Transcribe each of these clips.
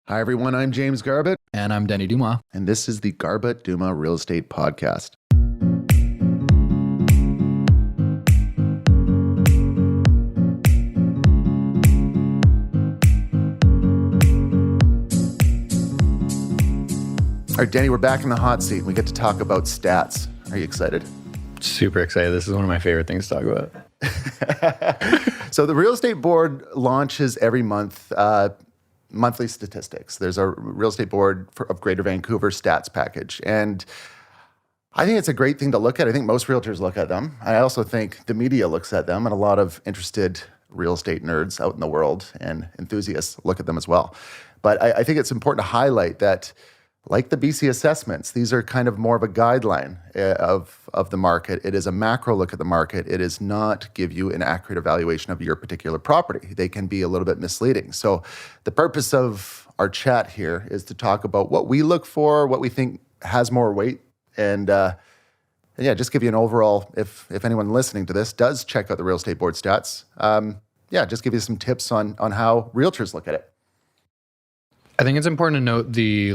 Hi, everyone. I'm James Garbutt, And I'm Denny Dumas. and this is the Garbutt Dumas Real Estate Podcast. All right, Denny, we're back in the hot seat. We get to talk about stats. Are you excited? Super excited. This is one of my favorite things to talk about. So the Real Estate Board launches every month monthly statistics. There's a Real Estate Board of Greater Vancouver stats package. And I think it's a great thing to look at. I think most realtors look at them. I also think the media looks at them, and a lot of interested real estate nerds out in the world and enthusiasts look at them as well. But I think it's important to highlight that, like the BC assessments, these are kind of more of a guideline of the market. It is a macro look at the market. It does not give you an accurate evaluation of your particular property. They can be a little bit misleading. So the purpose of our chat here is to talk about what we look for, what we think has more weight, and just give you an overall, if anyone listening to this does check out the Real Estate Board stats, just give you some tips on how realtors look at it. I think it's important to note the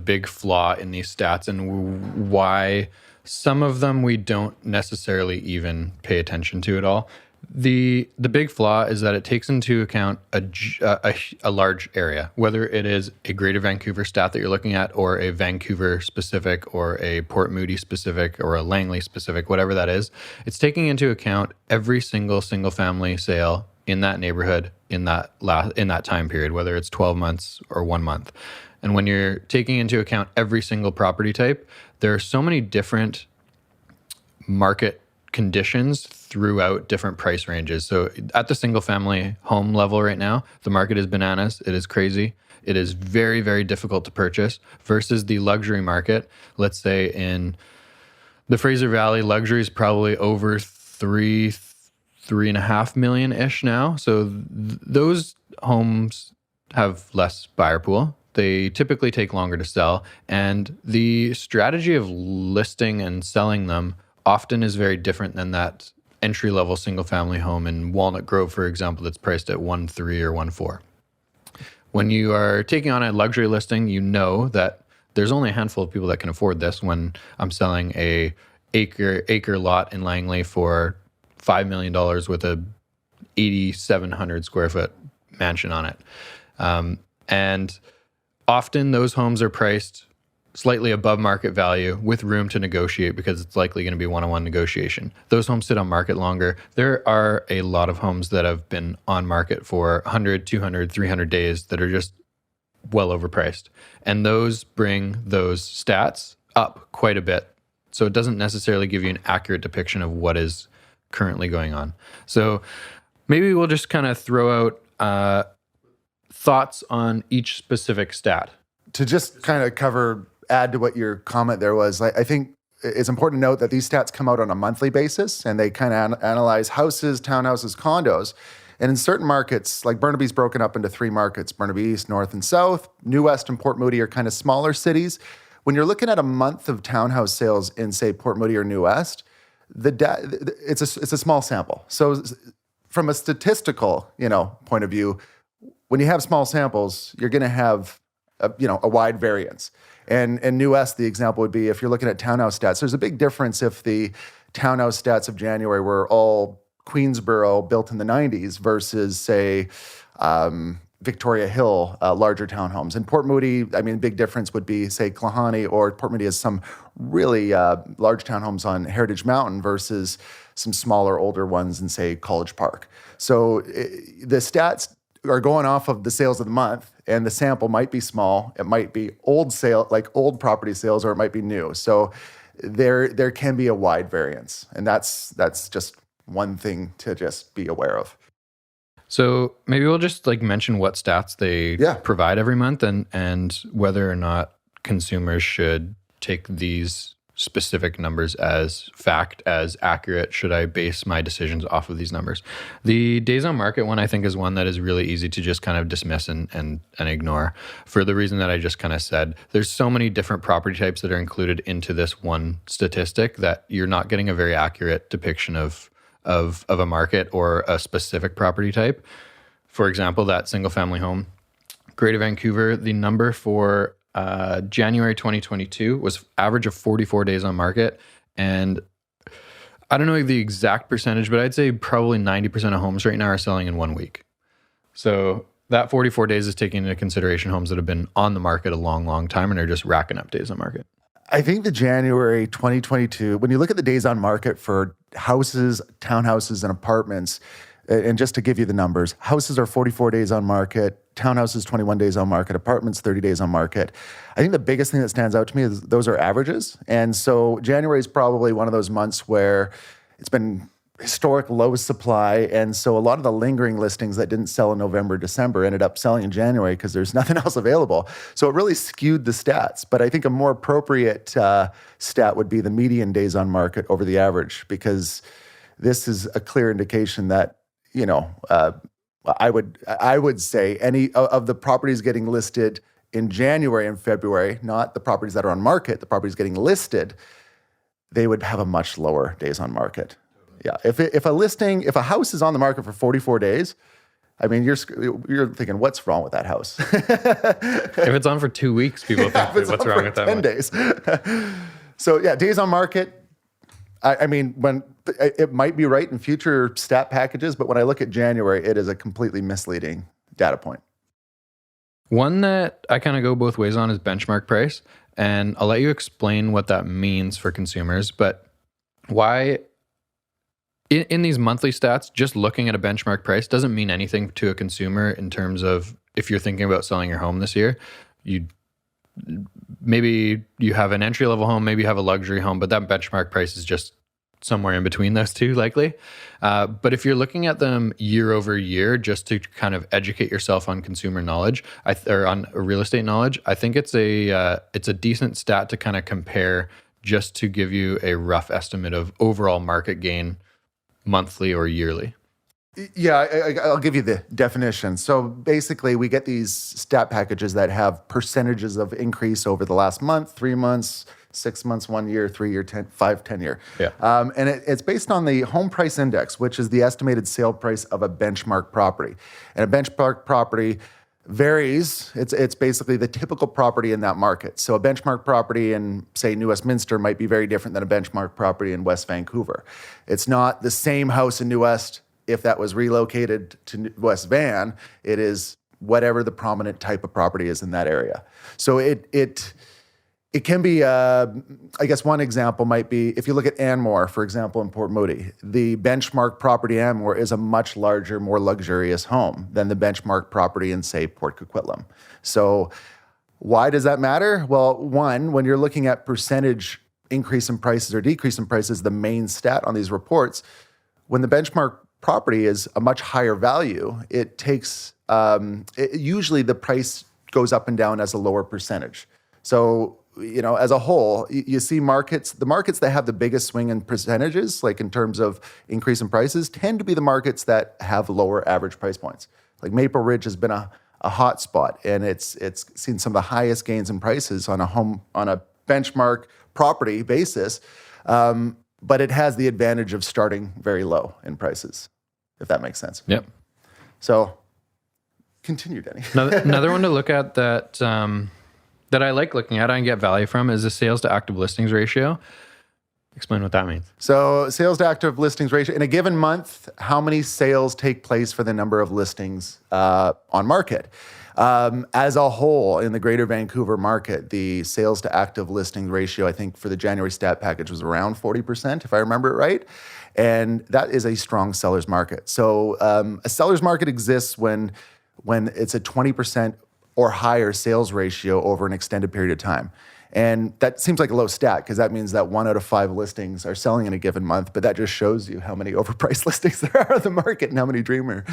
big flaw in these stats and why some of them we don't necessarily even pay attention to at all. The big flaw is that it takes into account a large area, whether it is a Greater Vancouver stat that you're looking at, or a Vancouver specific, or a Port Moody specific, or a Langley specific, whatever that is. It's taking into account every single family sale in that neighborhood in that time period, whether it's 12 months or 1 month. And when you're taking into account every single property type, there are so many different market conditions throughout different price ranges. So at the single family home level right now, the market is bananas. It is crazy. It is very, very difficult to purchase versus the luxury market. Let's say in the Fraser Valley, luxury is probably over 3.5 million-ish now. So those homes have less buyer pool. They typically take longer to sell. And the strategy of listing and selling them often is very different than that entry-level single-family home in Walnut Grove, for example, that's priced at 1.3 or 1.4. When you are taking on a luxury listing, you know that there's only a handful of people that can afford this. When I'm selling a acre lot in Langley for $5 million with a 8,700 square foot mansion on it. And often those homes are priced slightly above market value with room to negotiate because it's likely going to be one-on-one negotiation. Those homes sit on market longer. There are a lot of homes that have been on market for 100, 200, 300 days that are just well overpriced. And those bring those stats up quite a bit. So it doesn't necessarily give you an accurate depiction of what is currently going on. So maybe we'll just kind of throw out thoughts on each specific stat. To just kind of add to what your comment there was, I think it's important to note that these stats come out on a monthly basis, and they kind of analyze houses, townhouses, condos. And in certain markets, like Burnaby's broken up into 3 markets, Burnaby East, North, and South. New West and Port Moody are kind of smaller cities. When you're looking at a month of townhouse sales in, say, Port Moody or New West, it's a small sample. So from a statistical, point of view, when you have small samples, you're going to have a wide variance. And in New West, the example would be if you're looking at townhouse stats, there's a big difference if the townhouse stats of January were all Queensboro built in the 90s versus, say, Victoria Hill, larger townhomes. In Port Moody, big difference would be, say, Klahani, or Port Moody has some really large townhomes on Heritage Mountain versus some smaller, older ones in, say, College Park. So the stats are going off of the sales of the month, and the sample might be small. It might be old property sales, or it might be new. So there can be a wide variance, and that's just one thing to just be aware of. So maybe we'll just mention what stats they provide every month, and whether or not consumers should take these specific numbers as fact, as accurate. Should I base my decisions off of these numbers? The days on market one, I think, is one that is really easy to just kind of dismiss and ignore, for the reason that I just kind of said. There's so many different property types that are included into this one statistic that you're not getting a very accurate depiction of a market or a specific property type. For example, that single family home Greater Vancouver, the number for January 2022 was average of 44 days on market. And I don't know the exact percentage, but I'd say probably 90% of homes right now are selling in 1 week. So that 44 days is taking into consideration homes that have been on the market a long, long time and are just racking up days on market. I think the January 2022, when you look at the days on market for houses, townhouses, and apartments, and just to give you the numbers, houses are 44 days on market, townhouses 21 days on market, apartments 30 days on market. I think the biggest thing that stands out to me is those are averages. And so January is probably one of those months where it's been historic low supply. And so a lot of the lingering listings that didn't sell in November, December ended up selling in January because there's nothing else available. So it really skewed the stats. But I think a more appropriate stat would be the median days on market over the average, because this is a clear indication that, I would say any of the properties getting listed in January and February, not the properties that are on market, the properties getting listed, they would have a much lower days on market. Yeah, if a house is on the market for 44 days, I mean, you're thinking, what's wrong with that house? If it's on for 2 weeks, people think, what's wrong with that 10 one? days. So yeah, days on market. I mean, when it might be right in future stat packages, but when I look at January, it is a completely misleading data point. One that I kind of go both ways on is benchmark price. And I'll let you explain what that means for consumers. But why, in these monthly stats, just looking at a benchmark price doesn't mean anything to a consumer in terms of if you're thinking about selling your home this year. Maybe you have an entry-level home, maybe you have a luxury home, but that benchmark price is just somewhere in between those two, likely. But if you're looking at them year over year, just to kind of educate yourself on consumer knowledge or on real estate knowledge, I think it's a decent stat to kind of compare, just to give you a rough estimate of overall market gain monthly or yearly. Yeah, I'll give you the definition. So basically, we get these stat packages that have percentages of increase over the last month, 3 months, 6 months, 1 year, 3 year, 10 year. Yeah. And it's based on the home price index, which is the estimated sale price of a benchmark property. And a benchmark property varies. It's basically the typical property in that market. So a benchmark property in, say, New Westminster might be very different than a benchmark property in West Vancouver. It's not the same house in New West. If that was relocated to West Van, it is whatever the prominent type of property is in that area. So it can be, I guess one example might be, if you look at Anmore, for example, in Port Moody, the benchmark property Anmore is a much larger, more luxurious home than the benchmark property in, say, Port Coquitlam. So why does that matter? Well, one, when you're looking at percentage increase in prices or decrease in prices, the main stat on these reports, when the benchmark property is a much higher value, it takes, usually the price goes up and down as a lower percentage. So, as a whole, you see the markets that have the biggest swing in percentages, like in terms of increase in prices, tend to be the markets that have lower average price points. Like Maple Ridge has been a hot spot, and it's seen some of the highest gains in prices on a benchmark property basis. But it has the advantage of starting very low in prices, if that makes sense. Yep. So continue, Denny. Another one to look at that I like looking at, I can get value from, is the sales to active listings ratio. Explain what that means. So sales to active listings ratio, in a given month, how many sales take place for the number of listings on market? As a whole, in the Greater Vancouver market, the sales to active listing ratio, I think for the January stat package, was around 40%, if I remember it right. And that is a strong seller's market. So a seller's market exists when it's a 20% or higher sales ratio over an extended period of time. And that seems like a low stat, because that means that 1 out of 5 listings are selling in a given month, but that just shows you how many overpriced listings there are on the market and how many dreamer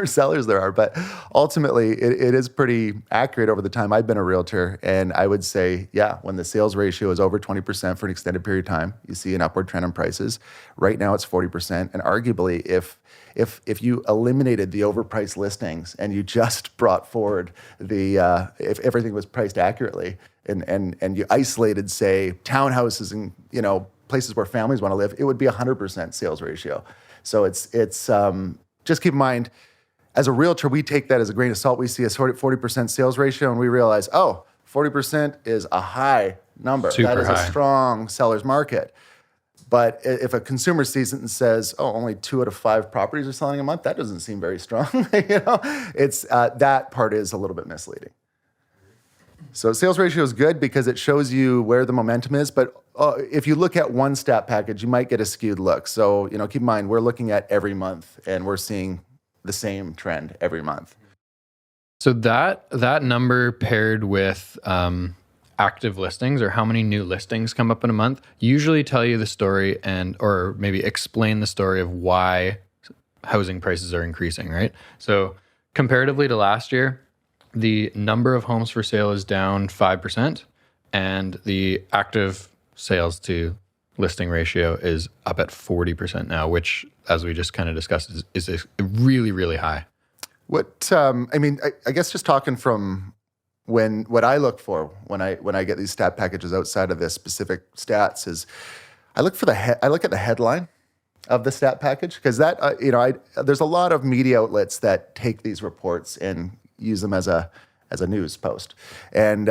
sellers there are. But ultimately, it is pretty accurate over the time I've been a realtor. And I would say, yeah, when the sales ratio is over 20% for an extended period of time, you see an upward trend in prices. Right now, it's 40%. And arguably, if you eliminated the overpriced listings and you just brought forward if everything was priced accurately, and you isolated, say, townhouses and places where families want to live, it would be 100% sales ratio. So it's just keep in mind, as a realtor, we take that as a grain of salt. We see a 40% sales ratio and we realize, 40% is a high number. Super that is high. a strong seller's market. But if a consumer sees it and says, only 2 out of 5 properties are selling a month, that doesn't seem very strong. It's that part is a little bit misleading. So sales ratio is good because it shows you where the momentum is. But if you look at one stat package, you might get a skewed look. So keep in mind, we're looking at every month and we're seeing the same trend every month. So that number paired with active listings, or how many new listings come up in a month, usually tell you the story or maybe explain the story of why housing prices are increasing, right? So comparatively to last year, the number of homes for sale is down 5%, and the active sales to listing ratio is up at 40% now, which, as we just kind of discussed, is really, really high. I guess just talking from what I look for when I get these stat packages outside of the specific stats is I look at the headline of the stat package, because that there's a lot of media outlets that take these reports and use them as a news post, and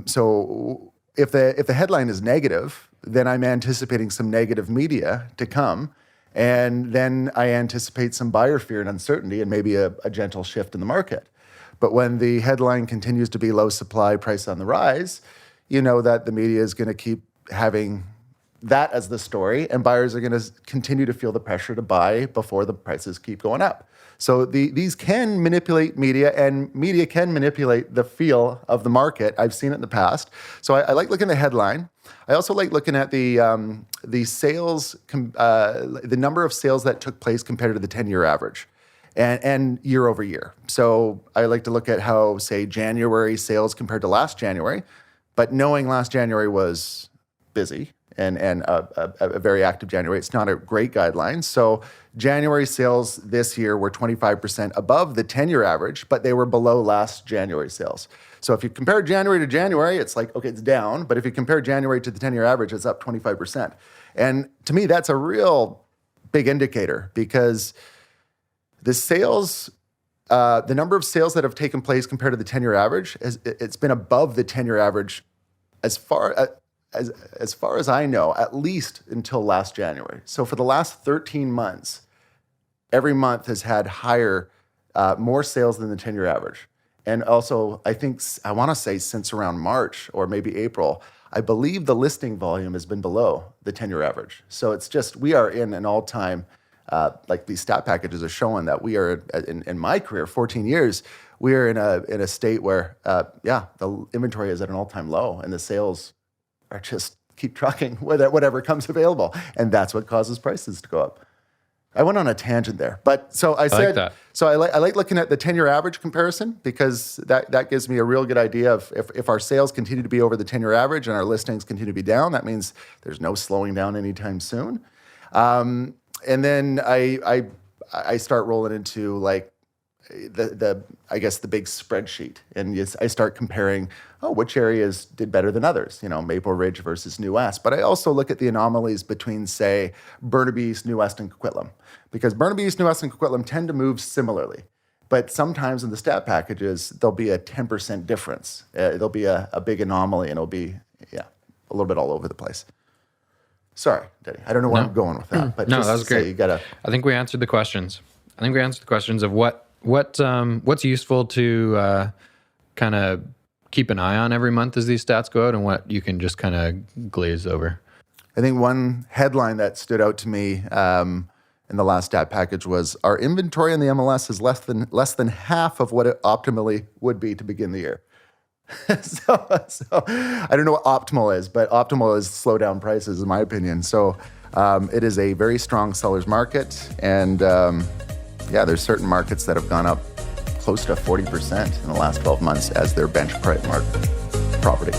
so if the headline is negative, then I'm anticipating some negative media to come. And then I anticipate some buyer fear and uncertainty and maybe a gentle shift in the market. But when the headline continues to be low supply, price on the rise, you know that the media is going to keep having that as the story, and buyers are going to continue to feel the pressure to buy before the prices keep going up. So these can manipulate media, and media can manipulate the feel of the market. I've seen it in the past. So I like looking at the headline. I also like looking at the sales, the number of sales that took place compared to the 10-year average, and year over year. So I like to look at how, say, January sales compared to last January, but knowing last January was busy and a very active January, it's not a great guideline. So January sales this year were 25% above the 10-year average, but they were below last January sales. So if you compare January to January, it's like, okay, it's down. But if you compare January to the 10-year average, it's up 25%. And to me, that's a real big indicator, because the sales, the number of sales that have taken place compared to the 10-year average, it's been above the 10-year average as far as I know, at least until last January. So for the last 13 months, every month has had more sales than the 10-year average. And also, I want to say since around March or maybe April, I believe the listing volume has been below the 10-year average. So it's just, we are in an all-time, like these stat packages are showing that we are, in my career, 14 years, we are in a state where, the inventory is at an all-time low and the sales are just keep trucking with whatever comes available. And that's what causes prices to go up. I went on a tangent there, but so I said, like that. So I like looking at the 10-year average comparison, because that gives me a real good idea of if our sales continue to be over the 10-year average and our listings continue to be down, that means there's no slowing down anytime soon. And then I start rolling into like the big spreadsheet, and I start comparing, which areas did better than others, Maple Ridge versus New West. But I also look at the anomalies between, say, Burnaby East, New West, and Coquitlam, because Burnaby East, New West, and Coquitlam tend to move similarly. But sometimes in the stat packages, there'll be a 10% difference. There'll be a big anomaly, and it'll be, a little bit all over the place. Sorry, Denny. I don't know where I'm going with that. But No, that was great. You gotta. I think we answered the questions. Of what's useful to kind of keep an eye on every month as these stats go out, and what you can just kind of glaze over. I think one headline that stood out to me in the last stat package was, our inventory in the MLS is less than half of what it optimally would be to begin the year. so I don't know what optimal is, but optimal is slow down prices, in my opinion. So it is a very strong seller's market, and there's certain markets that have gone up close to 40% in the last 12 months as their benchmark property.